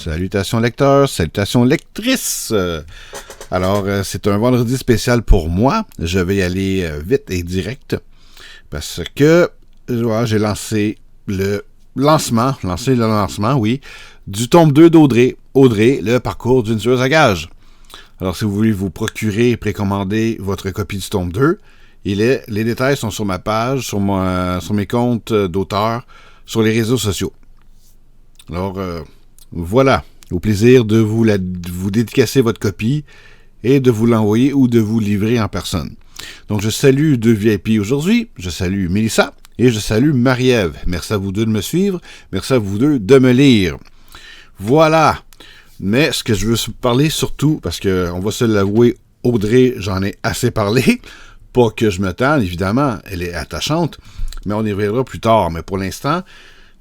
Salutations lecteurs, salutations lectrices. C'est un vendredi spécial pour moi. Je vais y aller vite et direct parce que j'ai lancé le lancement, oui, du tome 2 d'Audrey, le parcours d'une tueuse à gages. Alors, si vous voulez vous procurer et précommander votre copie du tome 2, les détails sont sur ma page, sur mes comptes d'auteur, sur les réseaux sociaux. Alors, voilà, au plaisir de vous dédicacer votre copie et de vous l'envoyer ou de vous livrer en personne. Donc, je salue deux VIP aujourd'hui, je salue Mélissa et je salue Marie-Ève. Merci à vous deux de me suivre, merci à vous deux de me lire. Voilà, mais ce que je veux parler surtout, parce qu'on va se l'avouer, Audrey, j'en ai assez parlé, pas que je me tente, évidemment, elle est attachante, mais on y reviendra plus tard. Mais pour l'instant,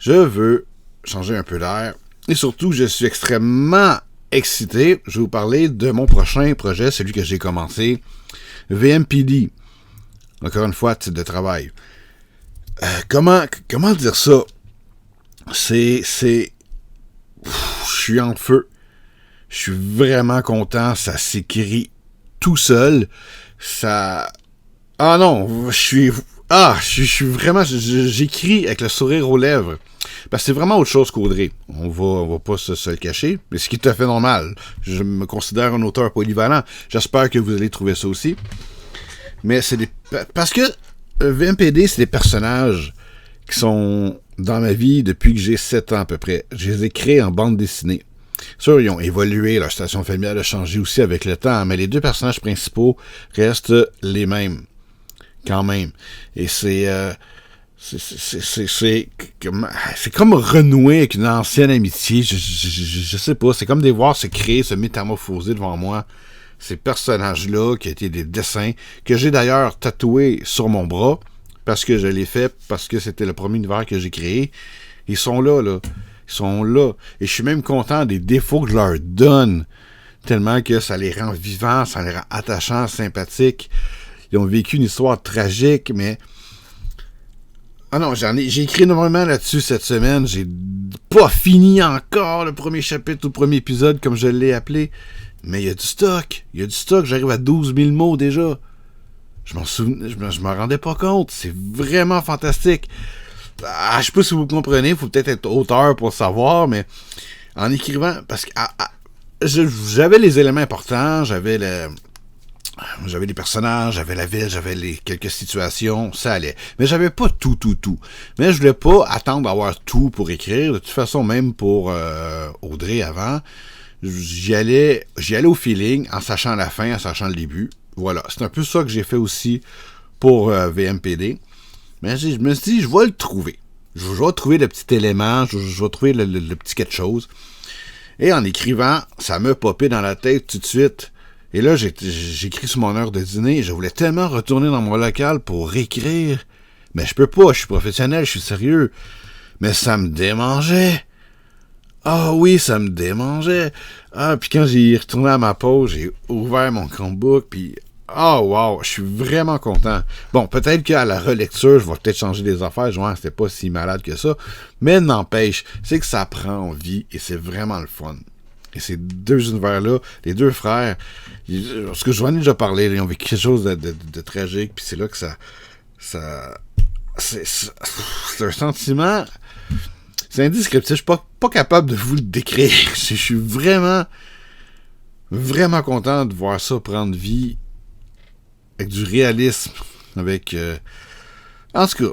je veux changer un peu d'air. Et surtout, je suis extrêmement excité. Je vais vous parler de mon prochain projet, celui que j'ai commencé, VMPD. Encore une fois, titre de travail. Comment dire ça? Je suis en feu. Je suis vraiment content. Ça s'écrit tout seul. J'écris avec le sourire aux lèvres. Parce que c'est vraiment autre chose qu'Audrey. On va pas se le cacher, mais ce qui est tout à fait normal. Je me considère un auteur polyvalent. J'espère que vous allez trouver ça aussi. Mais parce que VMPD, c'est des personnages qui sont dans ma vie depuis que j'ai 7 ans à peu près. Je les ai créés en bande dessinée. Sûr, ils ont évolué, leur situation familiale a changé aussi avec le temps, mais les deux personnages principaux restent les mêmes. Quand même. Et c'est comme renouer avec une ancienne amitié. Je sais pas. C'est comme de voir se créer, se métamorphoser devant moi. Ces personnages-là, qui étaient des dessins, que j'ai d'ailleurs tatoués sur mon bras, parce que je l'ai fait, parce que c'était le premier univers que j'ai créé. Ils sont là. Ils sont là. Et je suis même content des défauts que je leur donne. Tellement que ça les rend vivants, ça les rend attachants, sympathiques. Ils ont vécu une histoire tragique, mais... Ah non, j'ai écrit énormément là-dessus cette semaine. J'ai pas fini encore le premier chapitre ou le premier épisode, comme je l'ai appelé. Mais il y a du stock. J'arrive à 12 000 mots déjà. Je m'en rendais pas compte. C'est vraiment fantastique. Je sais pas si vous comprenez. Il faut peut-être être auteur pour le savoir, mais en écrivant... Parce que j'avais les éléments importants. J'avais les personnages, j'avais la ville, j'avais quelques situations, ça allait. Mais j'avais pas tout. Mais je voulais pas attendre d'avoir tout pour écrire. De toute façon, même pour Audrey avant, j'y allais au feeling, en sachant la fin, en sachant le début. Voilà, c'est un peu ça que j'ai fait aussi pour VMPD. Mais je me suis dit, je vais le trouver. Je vais trouver le petit élément, je vais trouver le petit quelque chose. Et en écrivant, ça m'a popé dans la tête tout de suite. Et là, j'écris sur mon heure de dîner. Je voulais tellement retourner dans mon local pour réécrire. Mais je peux pas, je suis professionnel, je suis sérieux. Mais ça me démangeait. Ah oui, ça me démangeait. Ah, puis quand j'ai retourné à ma pause, j'ai ouvert mon Chromebook, puis... Ah, wow, je suis vraiment content. Bon, peut-être qu'à la relecture, je vais peut-être changer des affaires. Genre, c'était pas si malade que ça. Mais n'empêche, c'est que ça prend vie et c'est vraiment le fun. Et ces deux univers-là, les deux frères, parce que je vous en ai déjà parlé, ils ont vécu quelque chose de tragique, puis c'est là que c'est un sentiment, c'est indescriptible, je suis pas capable de vous le décrire. Je suis vraiment, vraiment content de voir ça prendre vie, avec du réalisme, avec... En tout cas,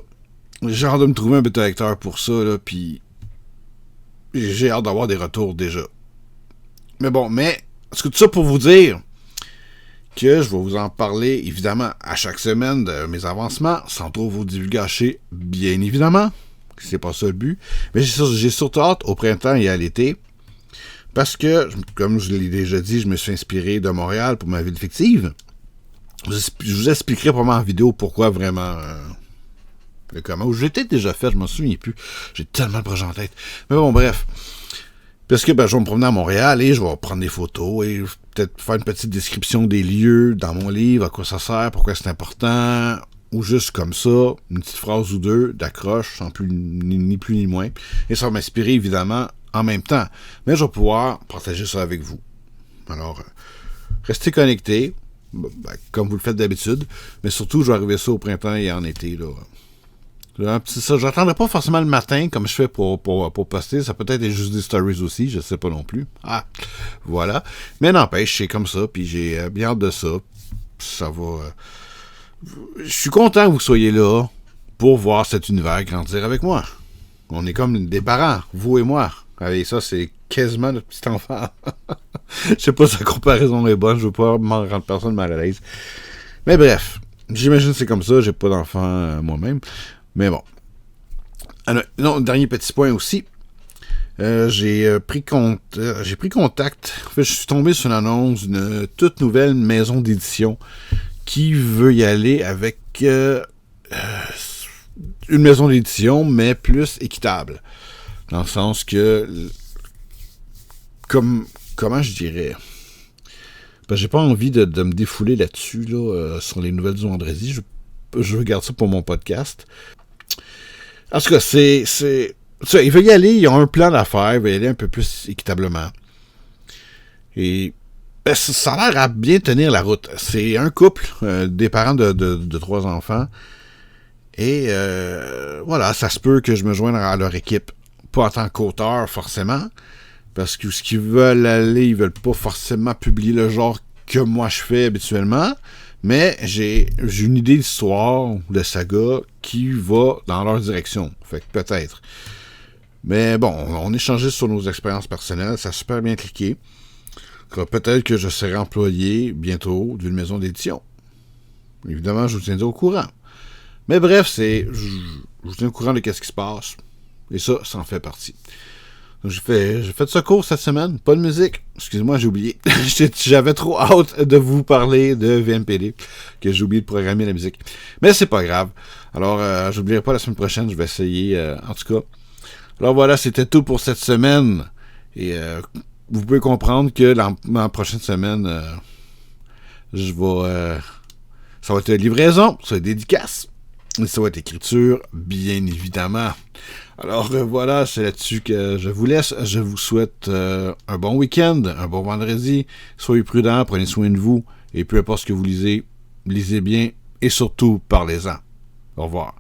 j'ai hâte de me trouver un bêta lecteur pour ça, là, puis j'ai hâte d'avoir des retours déjà. Mais bon, est-ce que tout ça pour vous dire que je vais vous en parler, évidemment, à chaque semaine de mes avancements, sans trop vous divulgacher, bien évidemment. C'est pas ça le but. Mais j'ai surtout hâte au printemps et à l'été. Parce que, comme je l'ai déjà dit, je me suis inspiré de Montréal pour ma ville fictive. Je vous expliquerai probablement en vidéo pourquoi vraiment... le comment. Ou je l'ai peut-être déjà fait, je m'en souviens plus. J'ai tellement de projets en tête. Mais bon, bref. Parce que je vais me promener à Montréal et je vais prendre des photos et peut-être faire une petite description des lieux dans mon livre, à quoi ça sert, pourquoi c'est important, ou juste comme ça, une petite phrase ou deux d'accroche, sans plus ni plus ni moins. Et ça va m'inspirer évidemment en même temps. Mais je vais pouvoir partager ça avec vous. Alors, restez connectés, comme vous le faites d'habitude, mais surtout, je vais arriver ça au printemps et en été. Ça, j'attendrai pas forcément le matin, comme je fais pour poster. Ça peut être juste des stories aussi, je sais pas non plus. Ah, voilà. Mais n'empêche, c'est comme ça, puis j'ai bien hâte de ça. Ça va... je suis content que vous soyez là pour voir cet univers grandir avec moi. On est comme des parents, vous et moi. Avec ça, c'est quasiment notre petit enfant. Je sais pas si la comparaison est bonne, je veux pas m'en rendre personne mal à l'aise. Mais bref, j'imagine que c'est comme ça, j'ai pas d'enfant moi-même. Mais bon. Alors, non, dernier petit point aussi. J'ai pris contact. En fait, je suis tombé sur une annonce d'une toute nouvelle maison d'édition qui veut y aller avec une maison d'édition, mais plus équitable. Dans le sens que, comment je dirais, j'ai pas envie de me défouler là-dessus, sur les nouvelles du vendredi. Je regarde ça pour mon podcast. En tout cas, il veut y aller, il y a un plan d'affaires, il veut y aller un peu plus équitablement. Et ça a l'air à bien tenir la route. C'est un couple, des parents de 3 enfants. Et voilà, ça se peut que je me joigne à leur équipe. Pas en tant qu'auteur, forcément. Parce que ce qu'ils veulent aller, ils veulent pas forcément publier le genre que moi je fais habituellement. Mais j'ai une idée d'histoire, de saga, qui va dans leur direction. Fait que peut-être. Mais bon, on échangeait sur nos expériences personnelles, ça a super bien cliqué. Peut-être que je serai employé bientôt d'une maison d'édition. Évidemment, je vous tiendrai au courant. Mais bref, je vous tiens au courant de ce qui se passe. Et ça en fait partie. Donc, j'ai fait de ce cours cette semaine. Pas de musique. Excusez-moi, j'ai oublié. J'avais trop hâte de vous parler de VMPD que j'ai oublié de programmer la musique. Mais c'est pas grave. Alors, j'oublierai pas la semaine prochaine. Je vais essayer, en tout cas. Alors voilà, c'était tout pour cette semaine. Et vous pouvez comprendre que la prochaine semaine, ça va être livraison, ça va être dédicace. Et ça va être écriture, bien évidemment. Alors voilà, c'est là-dessus que je vous laisse. Je vous souhaite un bon week-end, un bon vendredi. Soyez prudents, prenez soin de vous. Et peu importe ce que vous lisez bien et surtout parlez-en. Au revoir.